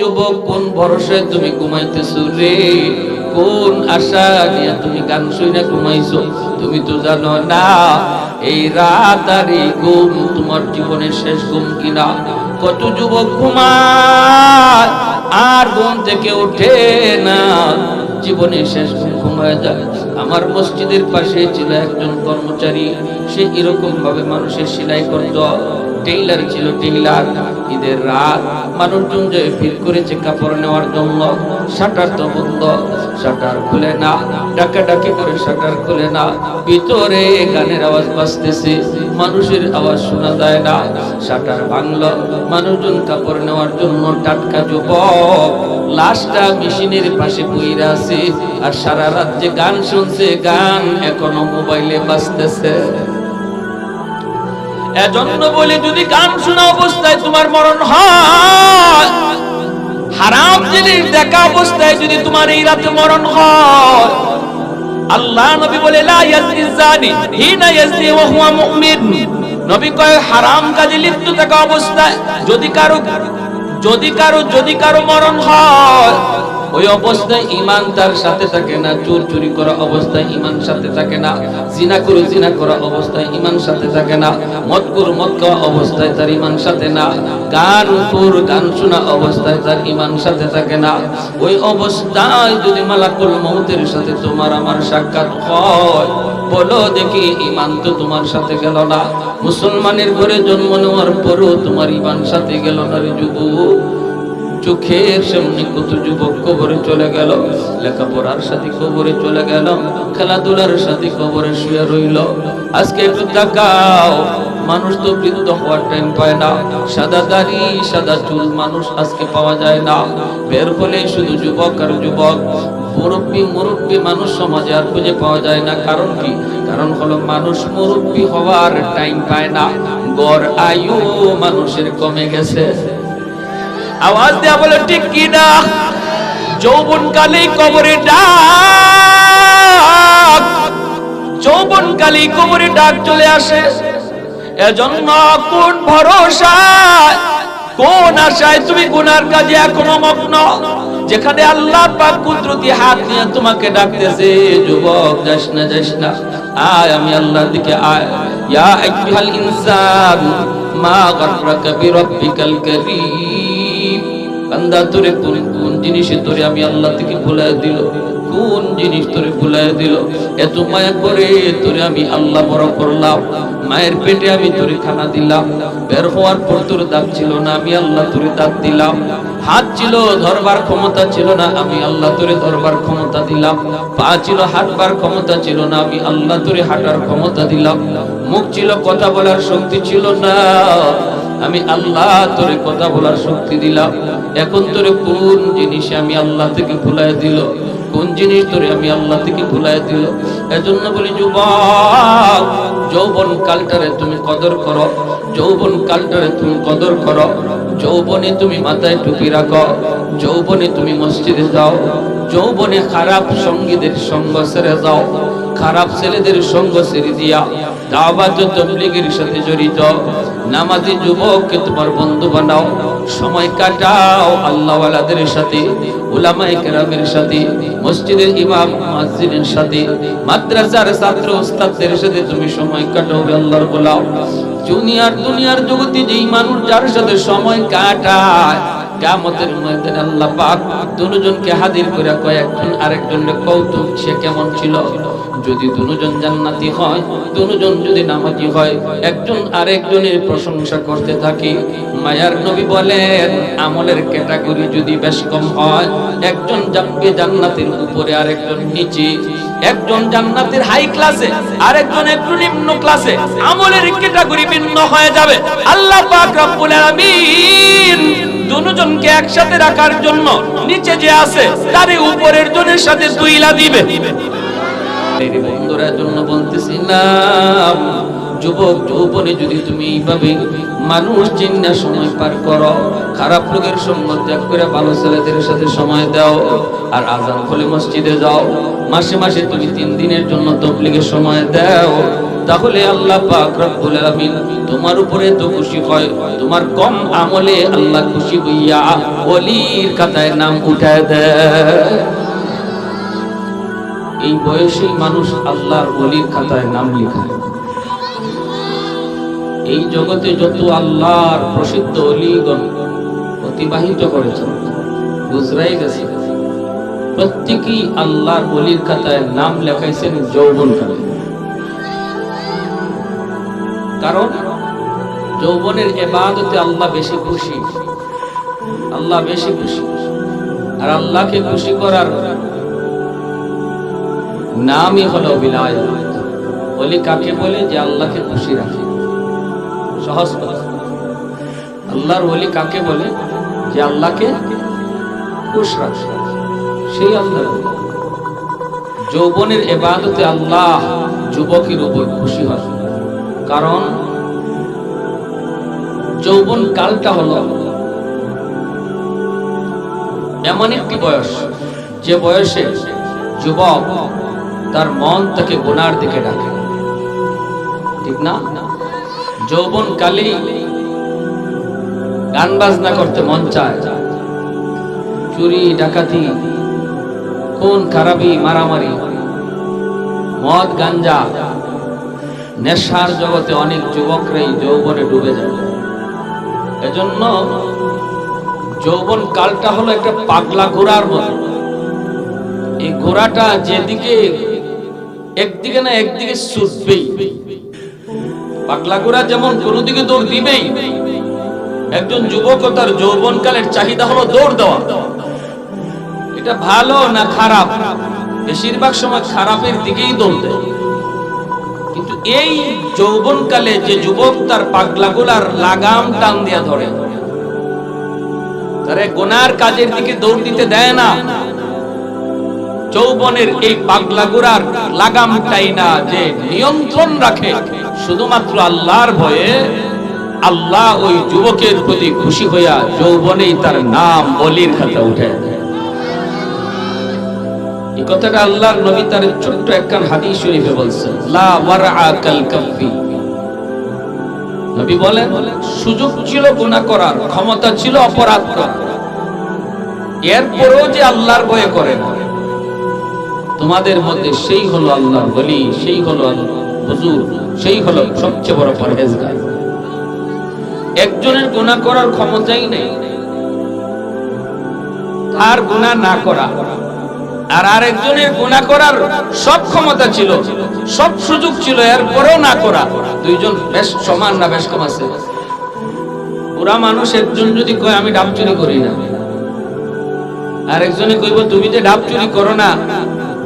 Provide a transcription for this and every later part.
যুবক, কোন ভরসায় তুমি ঘুমাইতেছো রে? কোন আশা নিয়ে তুমি গান শুনে ঘুমাইছো? তুমি তো জানো না এই রাত আর এই ঘুম তোমার জীবনের শেষ ঘুম কিনা। কত যুবক ঘুমায় আর ঘুম থেকে ওঠে না, জীবনের শেষ ঘুম ঘুমায় যায়। আমার মসজিদের পাশে ছিল একজন কর্মচারী, সে এরকম ভাবে মানুষের সেলাই করত, টেইলার ছিল, টেইলার। ঈদের রাত মানুষজন যে ভিড় করেছে কাপড় নেওয়ার জন্য, শাটার তো বন্ধ, শাটার খুলে না, ডাকাডাকি করে শাটার খুলে না, ভিতরে গানের আওয়াজ বাজতেছে, মানুষের আওয়াজ শোনা যায় না। শাটার ভাঙলো, মানুষজন কাপড় নেওয়ার জন্য, টাটকা যুবক লাশটা মেশিনের পাশে বইরা আছে, আর সারা রাত যে গান শুনছে, গান এখনো মোবাইলে বাজতেছে। এজন্য বলি, যদি গান শোনা অবস্থায় তোমার মরণ হয়, হারাম জিনিস দেখা অবস্থায় যদি তোমার এই রাতে মরণ হয়, আল্লাহ নবী বলে লা ইয়াজনি জানি হিনা ইয়াজনি ওয়া হুয়া মুমিন। নবী কয় হারাম কাজে লিপ্ত থাকা অবস্থায় যদি কারো মরণ হয়, ওই অবস্থায় ঈমান তার সাথে থাকে না। চোর চুরি করা অবস্থায় ঈমান সাথে থাকে না, জিনা করা অবস্থায় ঈমান সাথে থাকে না, মদ খাওয়া অবস্থায় তার ঈমান সাথে না, গান শোনা অবস্থায় তার ঈমান সাথে থাকে না। ওই অবস্থায় যদি মালাকুল মউতের সাথে তোমার আমার সাক্ষাৎ হয়, বলো দেখি ঈমান তো তোমার সাথে গেল না। মুসলমানের ঘরে জন্ম নেওয়ার পরও তোমার ঈমান সাথে গেল না রে যুবক। চোখের সামনে কত যুবক কবরে চলে গেল, লেখাপড়ার সাথে কবরে চলে গেল, খেলাধুলার সাথে কবরে শুয়ে রইল। আজকে একটু তাকাও, মানুষ তো বৃদ্ধ হওয়ার টাইম পায় না, সাদা দাড়ি সাদা চুল মানুষ আজকে পাওয়া যায় না। বের হলে শুধু যুবক আর যুবক, মুরব্বী মানুষ সমাজে আর খুঁজে পাওয়া যায় না। কারণ কি? কারণ হলো মানুষ মুরব্বী হওয়ার টাইম পায় না, গড় আয়ু মানুষের কমে গেছে। আওয়াজ দেয়া বলে ঠিক কি না? যৌবন কালেই কবরে ডাক, যৌবন কালেই কবরে ডাক চলে আসে। এজন্য কোন ভরসায়, কোন আশায় তুমি গুনার কাজে এখনো মগ্ন, যেখানে আল্লাহ পাক কুদরতি হাত নিয়ে তোমাকে ডাকতেছে, যুবক যাস না, আয় আমি আল্লাহর দিকে আয়। ইয়া আইয়ুহাল ইনসান মা গাররাকা বিরাব্বিকাল কারীম। বান্দা তোরে কোন জিনিসে তোরে আমি আল্লাহ থেকে ভুলায় দিল, কোন জিনিস তোরে ভুলায় দিল? এত মায়া করে তোরে আমি আল্লাহ বড় করলাম, মায়ের পেটে আমি তোরে খানা দিলাম, বের হওয়ার পর তোর দাঁত ছিল না, আমি আল্লাহ তোরে দাঁত দিলাম, হাত ছিল ধরবার ক্ষমতা ছিল না, আমি আল্লাহ তোরে ধরবার ক্ষমতা দিলাম, পা ছিল হাঁটবার ক্ষমতা ছিল না, আমি আল্লাহ তোরে হাঁটার ক্ষমতা দিলাম, মুখ ছিল কথা বলার শক্তি ছিল না, আমি আল্লাহ তোরে কথা বলার শক্তি দিলাম। এখন তোরে কোন জিনিসে আমি আল্লাহ থেকে ভুলায় দিল? কোন জিনিস তোরে আমি আল্লাহ থেকে ভুলায় দিল? এজন্য বলি যুবক, যৌবন কালটারে তুমি কদর করো, যৌবন কালটারে তুমি কদর করো। যৌবনে তুমি মাথায় টুপি রাখো, যৌবনে তুমি মসজিদে যাও, যৌবনে খারাপ সঙ্গীদের সঙ্গ ছেড়ে যাও, খারাপ ছেলেদের সঙ্গ ছেড়ে দিয়া দাওয়াত ও তাবলীগের সাথে জড়িত নামাজি যুবককে তোমার বন্ধু বানাও, সময় কাটাও আল্লাহওয়ালাদের সাথে, উলামায়ে কেরামের সাথে, মসজিদের ইমাম মুয়াজ্জিনের সাথে, মাদ্রাসার ছাত্র ওস্তাদদের সাথে তুমি সময় কাটাও, আল্লাহর গোলাম। দুনিয়ার জগতে যেই মানুষ যার সাথে সময় কাটায়, কিয়ামতের ময়দানে আল্লাহ পাক দুজনকে হাজির করে কয়, একজন আরেকজনের কৌতুক সে কেমন ছিল। যদি দুজন জান্নাতি হয়, দুজন যদি নামাজি হয়, একজন আরেকজনের প্রশংসা করতে থাকে। মায়ার নবী বলেন, আমলের ক্যাটাগরি যদি বেশ কম হয়, একজন যাবে জান্নাতের উপরে আরেকজন নিচে, একজন জান্নাতের হাই ক্লাসে আরেকজন একটু নিম্ন ক্লাসে, আমলের ক্যাটাগরি ভিন্ন হয়ে যাবে। আল্লাহ পাক রব্বুল আলামিন দুজনকে একসাথে রাখার জন্য নিচে যে আছে তার উপরের জনের সাথে দুইলা দিবে। বন্ধুরা জন্য বলতেছি না, যুবক যৌবনে যদি তুমি এইভাবে মানুষ চিন্তা সময় পার করো, খারাপ লোকের সঙ্গত ত্যাগ করে ভালো ছেলেদের সাথে সময় দাও, আর আজান হলে মসজিদে যাও। মাসে মাসে তুমি 3 দিনের জন্য তাবলীগের সময় দাও, তাহলে আল্লাহ পাক রব্বুল আলামিন তোমার উপরে তো খুশি হয়, তোমার কম আমলে আল্লাহ খুশি হইয়া ওলির খাতায় নাম উঠায় দেয়। এই বয়সে মানুষ আল্লাহর ওলির খাতায় নাম লিখায়। এই জগতে যত আল্লাহর প্রসিদ্ধ ওলিগণ অতিবাহিত করেছেন, গুজরাই গেছে, প্রত্যেকেই আল্লাহর ওলির খাতায় নাম লেখাইছেন যৌবনকালে। কারণ যৌবনের ইবাদতে আল্লাহ বেশি খুশি, আল্লাহ বেশি খুশি। আর আল্লাহকে খুশি করার নামই হলো বিলায়াত। ওলি কাকে বলে? যে আল্লাহকে খুশি রাখে। সহজ কথা, আল্লাহর ওলি কাকে বলে? যে আল্লাহকে খুশ রাখে, সেই আল্লাহ। যৌবনের ইবাদতে আল্লাহ যুবকের উপর খুশি হয়, কারণ যৌবন কালটা হলো এমন একটি বয়স, যে বয়সে যুবক তার মন তাকে গুনার দিকে ডাকে, ঠিক না? যৌবন কালে গান বাজনা করতে মন চায়, চুরি ডাকাতি, খুন খারাপি, মারামারি, মদ গাঞ্জা, নেশার জগতে অনেক যুবকরাই যৌবনে ডুবে যায়। এজন্য যৌবন কালটা হলো একটা পাগলা ঘোড়ার মতো। এই ঘোড়াটা যেদিকে একদিকে না একদিকে ছুটবেই। পাগলা ঘোড়া যেমন কোনো দিকে দৌড় দিবেই, একজন যুবক তার যৌবন কালের চাহিদা হলো দৌড় দেওয়া। এটা ভালো না খারাপ? বেশিরভাগ সময় খারাপের দিকেই দৌড় দেয়। কিন্তু এই যৌবন কালে যে যুবক তার পাগলা ঘোড়ার লাগাম টান দিয়া ধরে, তারে গুনার কাজের দিকে দৌড় দিতে দেয় না। যৌবনের এই পাগলা ঘোড়ার লাগামটাই না যে নিয়ন্ত্রণ রাখে শুধুমাত্র আল্লাহর ভয়ে, আল্লাহ ওই যুবকের প্রতি খুশি হইয়া যৌবনেই তার নাম ওলির খাতা উঠে দেয়। এই কথাটা আল্লাহর নবী তার ছোট্ট একখান হাদিস শরীফে বলছেন, লা ওয়ারআ কাল কাফি। নবী বলেন, সুযোগ ছিল গুনাহ করার, ক্ষমতা ছিল অপরাধ করার, এরপরেও যে আল্লাহর ভয়ে করে না, তোমাদের মধ্যে সেই হলো আল্লাহর ওলি, সেই হলো হুজুর, সেই হলো সবচেয়ে বড় পরহেজগার। একজনের গুনাহ করার ক্ষমতাই নেই, তার গুনাহ না করা, আর আরেকজনের গুনাহ করার সব ক্ষমতা ছিল, সব সুযোগ ছিল, এরপরেও না করা। দুইজন বেশ সমান না বেশ কম আছে? পুরা মানুষ একজন যদি কয় আমি ডাব চুরি করি না, আরেকজনে কইব তুমি যে ডাব চুরি করো না,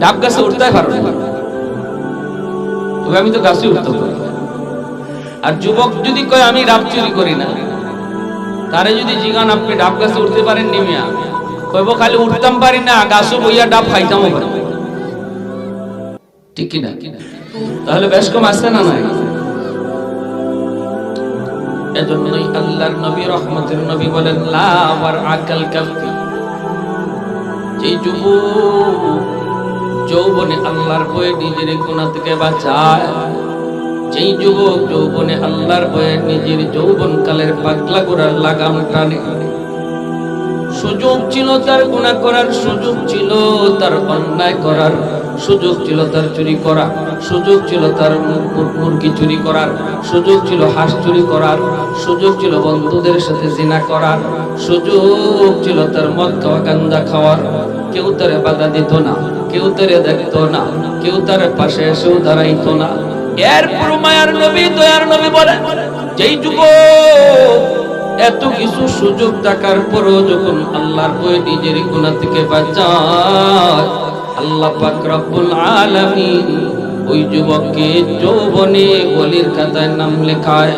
ডাব গাছে উঠতে পারো না, তবে আমি তো গাছে উঠতে পারি। আর যুবক যদি কয় আমি ডাব চুরি করি না, তারে যদি জিগান আপনি ডাব গাছে উঠতে পারেন নি মিয়া, কইব খালি উঠতাম পারি না, গাছও বইয়া ডাব খাইতামও পারি। ঠিক কিনা? তাহলে বেশ কম আছে না নাই? এজন্যই আল্লাহর নবী রহমতের নবী বলেন, লা ওয়ারআ কাল কাফি। যেই যুবক যৌবনে আল্লাহর ভয়ে নিজের গুনাহ থেকে বাঁচায়, যেই যুবক যৌবনে আল্লাহর ভয়ে নিজের যৌবন কালের পাগলা ঘোড়ার লাগাম টানে, সুযোগ ছিল তার গুনাহ করার, সুযোগ ছিল তার অন্যায় করার, সুযোগ ছিল তার চুরি করা, সুযোগ ছিল তার মুরগি চুরি করার, সুযোগ ছিল হাঁস চুরি করার, সুযোগ ছিল বন্ধুদের সাথে জিনা করার, সুযোগ ছিল তার মদ খাওয়া, গাঁজা খাওয়ার। কেউ তারে বাধা দিত না, কেউ তারে দেখতো না, কেউ তার পাশে এসেও দাঁড়াইতো না। এরপর মায়ার নবী, দয়ার নবী বলেন, যেই যুবক এত কিছু সুযোগ থাকার পরও যখন আল্লাহর ভয়ে নিজের গুনাহ থেকে বাঁচায়, আল্লাহ পাক রব্বুল আলামিন ওই যুবককে যৌবনে ওলির খাতায় নাম লেখায়।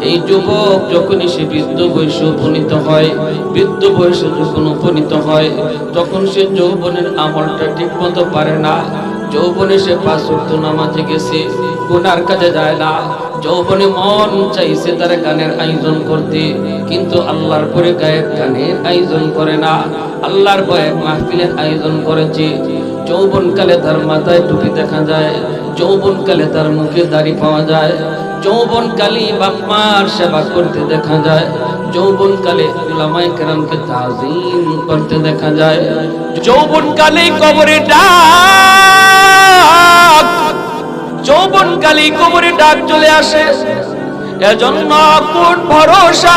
এই যুবক যখনই সে বৃদ্ধ বয়সে উপনীত হয়, বৃদ্ধ বয়সে যখন উপনীত হয়, তখন সে যৌবনের আমলটা ঠিক মতো পারে না। যৌবনে সে 5 ওয়াক্ত নামাজে গেছে, গুনার কাজে যায় না। যৌবনে মন চাইছে তার গানের আয়োজন করতে, কিন্তু আল্লাহর পরে গানের আয়োজন করে না, আল্লাহর ভয়ে মাহফিলের আয়োজন করেছে। যৌবনকালে তার মাথায় টুপি দেখা যায়, যৌবনকালে তার মুখে দাড়ি পাওয়া যায়, যৌবনকালে বাপ মার সেবা করতে দেখা যায়, যৌবনকালে উলামায়ে কেরামকে তাজিম করতে দেখা যায়, যৌবনকালে কবরে ডাক, যৌবনকালে কবরে ডাক চলে আসে। এজন্য কোন ভরসা,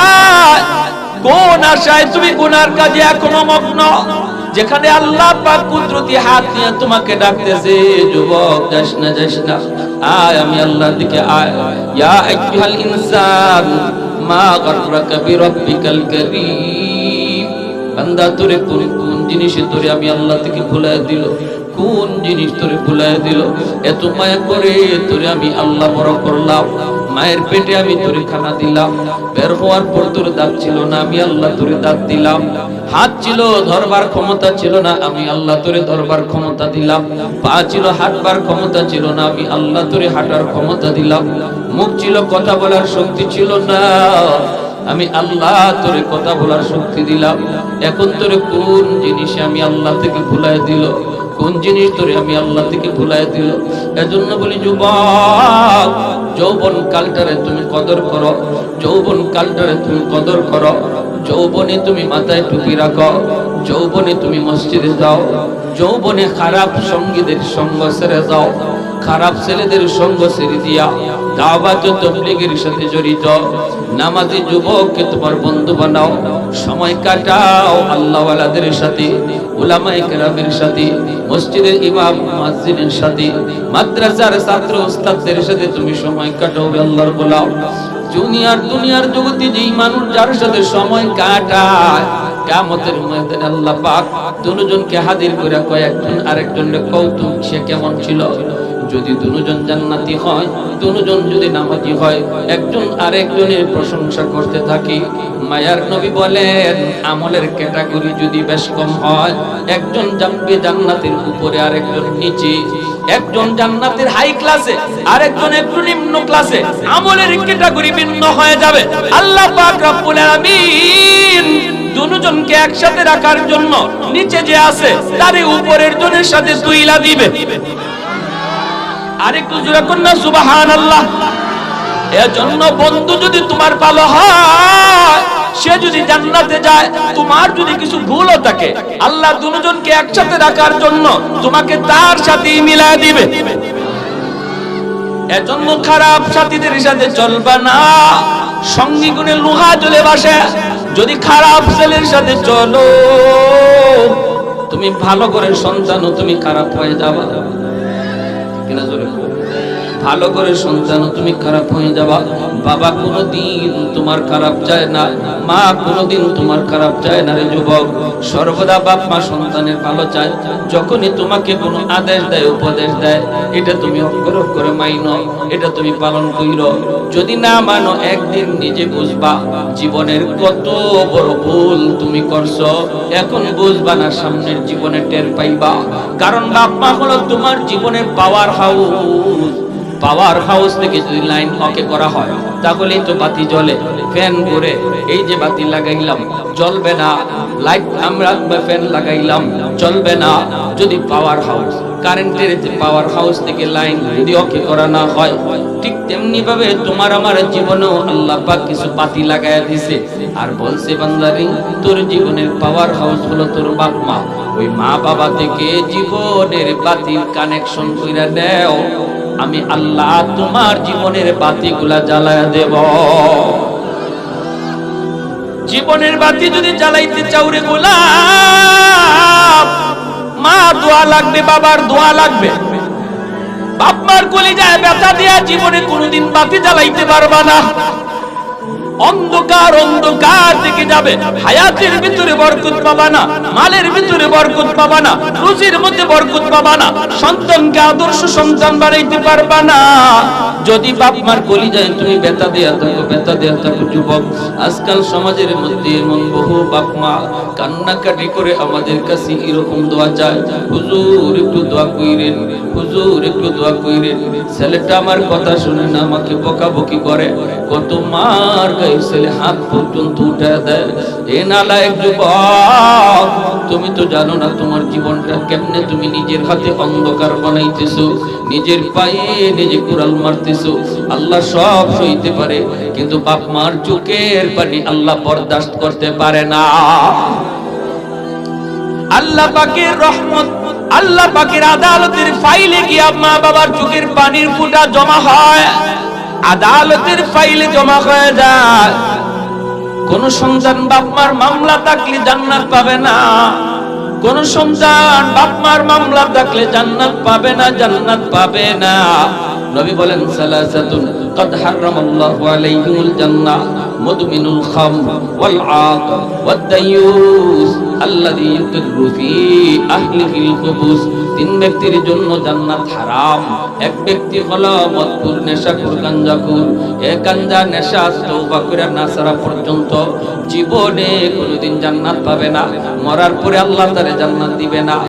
কোন আশায় তুমি গুনার কাজে এখনো মগ্ন, যেখানে আল্লাহ পাক কুদরতি হাত নিয়ে তোমাকে ডাকতেছে, যুবক যাস না যাস না, আয় আমি আল্লাহর দিকে আয়। ইয়া আইয়ুহাল ইনসান মা গাররাকা বিরাব্বিকাল কারীম। বান্দা তোরে কোন জিনিস তোরে আমি আল্লাহ থেকে ভুলায় দিল, কোন জিনিস তোরে ভুলায় দিল? এত মায়া করে তোরে আমি আল্লাহ বড় করলাম, মায়ের পেটে আমি তোরে খানা দিলাম, বের হওয়ার পর তোর দাঁত ছিল না, আমি আল্লাহ তোরে দাঁত দিলাম, হাত ছিল ধরবার ক্ষমতা ছিল না, আমি আল্লাহ তোরে ধরবার ক্ষমতা দিলাম, পা ছিল হাঁটবার ক্ষমতা ছিল না, আমি আল্লাহ তোরে হাঁটার ক্ষমতা দিলাম, মুখ ছিল কথা বলার শক্তি ছিল না, আমি আল্লাহ তোরে কথা বলার শক্তি দিলাম। এখন তোরে কোন জিনিসে আমি আল্লাহ থেকে ভুলায় দিল? কোন জিনিস তোরে আমি আল্লাহ থেকে ভুলায় দিল? এজন্য বলি যুবক, যৌবন কালটারে তুমি কদর করো, যৌবন কালটারে তুমি কদর করো। যৌবনে তুমি মাথায় টুপি রাখো, যৌবনে তুমি মসজিদে যাও, যৌবনে খারাপ সঙ্গীদের সঙ্গ ছেড়ে যাও, খারাপ ছেলেদের সঙ্গ ছেড়ে দিয়া দাওয়াত ও তাবলীগের সাথে জড়িত নামাজি যুবককে তোমার বন্ধু বানাও, সময় কাটাও আল্লাহওয়ালাদের সাথে, উলামায়ে কেরামের সাথে, মসজিদের ইমাম মুয়াজ্জিনের সাথে, মাদ্রাসার ছাত্র উস্তাদদের সাথে তুমি সময় কাটাও, আল্লাহর গোলাম। দুনিয়ার জগতে যেই মানুষ যার সাথে সময় কাটায়, কিয়ামতের ময়দানে আল্লাহ পাক দুজনকে হাজির করে কয়, একজন আরেকজনের কৌতুক সে কেমন ছিল। যদি দুজন জান্নাতি হয়, দুজন যদি নামাজি হয়, একজন আরেকজনের প্রশংসা করতে থাকি। মায়ার নবী বলেন, আমলের ক্যাটাগরি যদি বেশ কম হয়, একজন যাবে জান্নাতের উপরে, আরেকজন নিচে, একজন জান্নাতের হাই ক্লাসে, আরেকজন একটু নিম্ন ক্লাসে, আমলের ক্যাটাগরি ভিন্ন হয়ে যাবে। আল্লাহ পাক রব্বুল আলামিন দুজনকে একসাথে রাখার জন্য নিচে যে আছে তারে উপরের জনের সাথে তুইলা দিবে। আরেকটু জোরে কন্যা সুবহানাল্লাহ। এজন্য বন্ধু যদি তোমার ভালো হয়, সে যদি জান্নাতে যায়, তোমার যদি কিছু ভুলও থাকে, আল্লাহ দুজনকে একসাথে রাখার জন্য তোমাকে তার সাথেই মিলায় দিবে। এজন্য খারাপ সাথীদের সাথে চলবা না, সঙ্গী গুণে লোহা জ্বলে বাসে। যদি খারাপ ছেলের সাথে চলো, তুমি ভালো করে সন্তানও তুমি খারাপ হয়ে যাবা। কিনা জোরে ভালো করে সন্তানও তুমি খারাপ হয়ে যাবা। বাবা কোনোদিন তোমার খারাপ চায় না, মা কোনোদিন তোমার খারাপ চায় না রে যুবক। সর্বদা বাপ মা সন্তানের ভালো চায়। যখনই তোমাকে কোনো আদেশ দেয়, উপদেশ দেয়, এটা তুমি অক্ষর অক্ষরে মাইনো, এটা তুমি পালন কইরো। যদি না মানো, একদিন নিজে বুঝবা জীবনের কত বড় ভুল তুমি করছো। এখন বুঝবা না, সামনের জীবনে টের পাইবা। কারণ বাপ মা হলো তোমার জীবনের পাওয়ার হাউস। পাওয়ার হাউস থেকে যদি লাইন ওকে করা হয়, তাহলেই তো বাতি জ্বলে, ফ্যান ঘুরে। এই যে বাতি লাগাইলাম, জ্বলবে না। লাইট আমরা ফ্যান লাগাইলাম, জ্বলবে না। যদি পাওয়ার হাউস, কারেন্টের যে পাওয়ার হাউস থেকে লাইন যদি ওকে করা না হয়, ঠিক তেমনি ভাবে তোমার আমার জীবনেও আল্লাহ পাক কিছু বাতি লাগাইয়া দিছে, আর বলছে, বান্দারে, তোর জীবনের পাওয়ার হাউস হলো তোর বাপ মা। ওই মা বাবা থেকে জীবনের বাতির কানেকশন কইরা নেও, আমি আল্লাহ তোমার জীবনের বাতিগুলা জ্বালায়া দেব। জীবনের বাতি যদি জ্বালাইতে চাও রে গোলাম, মা দোয়া লাগবে, বাবার দোয়া লাগবে। বাপ মার কলিজায় ব্যথা দিয়া জীবনে কোনোদিন বাতি জ্বালাইতে পারবা না। অন্ধকার অন্ধকার দিকে যাবে। হায়াতের ভিতরে বরকত পাবা না, মালের ভিতরে বরকত পাবা না, রুজির মধ্যে বরকত পাবা না, সন্তানকে আদর্শ সন্তান বানাইতে পারবা না যদি বাপ মার কলিজায় তুমি ব্যথা দেয়া থাকো, ব্যথা দেয়া থাকো। যুবক, আজকাল সমাজের মধ্যে এমন বহু বাপ মা কান্নাকাটি করে আমাদের কাছে এরকম দোয়া চায়, হুজুর একটু দোয়া কইরেন, হুজুর একটু দোয়া কইরেন। ছেলেটা আমার কথা শুনে না, আমাকে বকাবকি করে, কত মার গায়ে ছেলে হাত পর্যন্ত উঠায় দেয়। এ নালায়েক যুবক, তুমি তো জানো না তোমার জীবনটা কেমনে তুমি নিজের হাতে অন্ধকার বানাইতেছো, নিজের পায়ে নিজে কুড়াল মারতেছো। আল্লাহ সব সইতে পারে, কিন্তু বাপ মার চোখের পানি আল্লাহ বরদাস্ত করতে পারে না। আল্লাহ পাকের রহমত, আল্লাহ পাকের আদালতের ফাইলে গিয়ে মা বাবার চোখের পানির ফোঁটা জমা হয়, আদালতের ফাইলে জমা হয়ে যায়। কোন সন্তান বাপ মার মামলা থাকলে জান্নাত পাবে না, কোন সন্তান বাপ মার মামলা থাকলে জান্নাত পাবে না, জান্নাত পাবে না। নবী বলেন সালাসাতুন قد حرم الله عليهم الجنة مدمن الخمر والعاق والديوث الذي يقر في أهله الخبث। তিন ব্যক্তির জন্য জান্নাত হারাম। এক ব্যক্তি হলো মদখোর, নেশাখোর, গাঞ্জাখোর। এ গাঞ্জা নেশা তওবা করে না ছাড়া পর্যন্ত জীবনে কোনোদিন জান্নাত পাবে না, মরার পরে আল্লাহ তারে জান্নাত দিবে না।